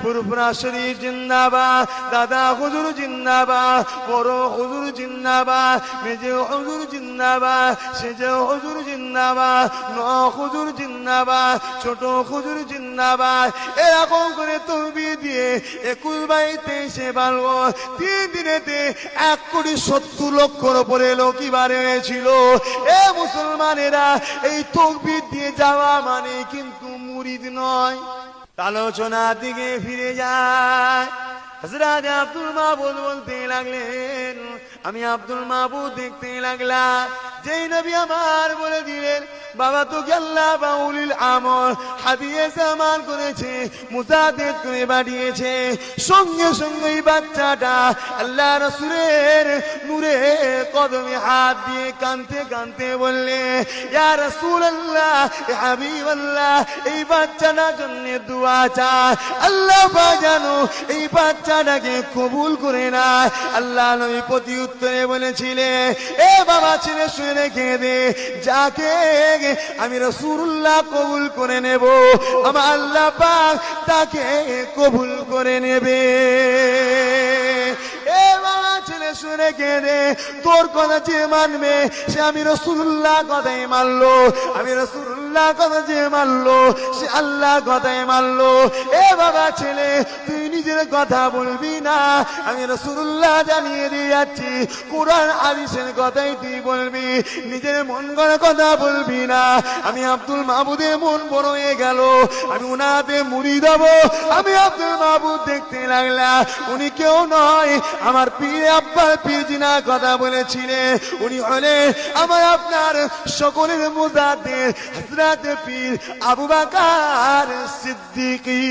ফুরফুরা শরীফ জিন্দাবাদ, দাদা হুজুর জিন্দাবাদ, বড় হুজুর জিন্দাবাদ, মেজে হুজুর জিন্দাবাদ, সেজে হুজুর জিন্দাবাদ, ন হুজুর জিন্দাবাদ, ছোট হুজুর জিন্দাবাদ। এরকম করে তকবীর দিয়ে 21/23 পালবো। 3 দিনেতে 1,70,00,000 উপরে লোকই বাড়ে হয়েছিল। এ মুসলমানেরা, এই তকবীর দিয়ে যাওয়া মানে কিন্তু মুরিদ নয়। আলোচনার দিকে ফিরে যায়। হযরত আব্দুল মাহবুদ বলতে লাগলেন, আমি আব্দুল মাহবুদ দেখতে লাগলাম যেই নবী আমার বলে দিলেন, বাবা তোকে আল্লাহ বাউলিল আমল হাদিয়ে জামান করেছে, মুজাদ্দিদ করে পাঠিয়েছে। সঙ্গে সঙ্গে এই বাচ্চাটা আল্লাহ রাসূলের নূরে কদমে হাত দিয়ে কাঁদতে কাঁদতে বললে, ইয়া রাসূলুল্লাহ, ইয়া হাবিবাল্লাহ, এই বাচ্চাটার জন্য দোয়া চাই, আল্লাহ পাক যেন এই বাচ্চাটাকে কবুল করে নেয়। আল্লাহ নবী প্রতি উত্তরে বলেছিলেন, এ বাবা ছেলে শুনে রেখে দে, যাকে আমি রাসূলুল্লাহ কবুল করে নেব, আমার আল্লাহ পাক তাকে কবুল করে নেবে। এ বাবা ছেলে শুনে কেঁদে, তোর কথা যে মানবে সে আমি রাসূলুল্লাহ কথাই মানলো, আমি রাসূলুল্লাহ কথা যে মানলো সে আল্লাহ কথাই মানলো। এ বাবা ছেলে, তুই নিজের কথা বলবি না, আমি রাসূলুল্লাহ জানিয়ে দিয়ে যাচ্ছি, কোরআন হাদিসের কথাই তুই বলবি, নিজের মন গড়া কথা বলবি না। আমি আব্দুল মাহবুদের মন বড় হয়ে গেল, আমি উনাতে মুরিদ হব। আমি আব্দুল মাহবুদ দেখতে লাগলাম, উনি কেউ নয়, আমার পীর আব্বার পীর জিনা কথা বলেছিলেন। উনি হলেন আমার আপনার সকলের মুজাদ্দিদ হযরত পীর আবু বকর সিদ্দিকী।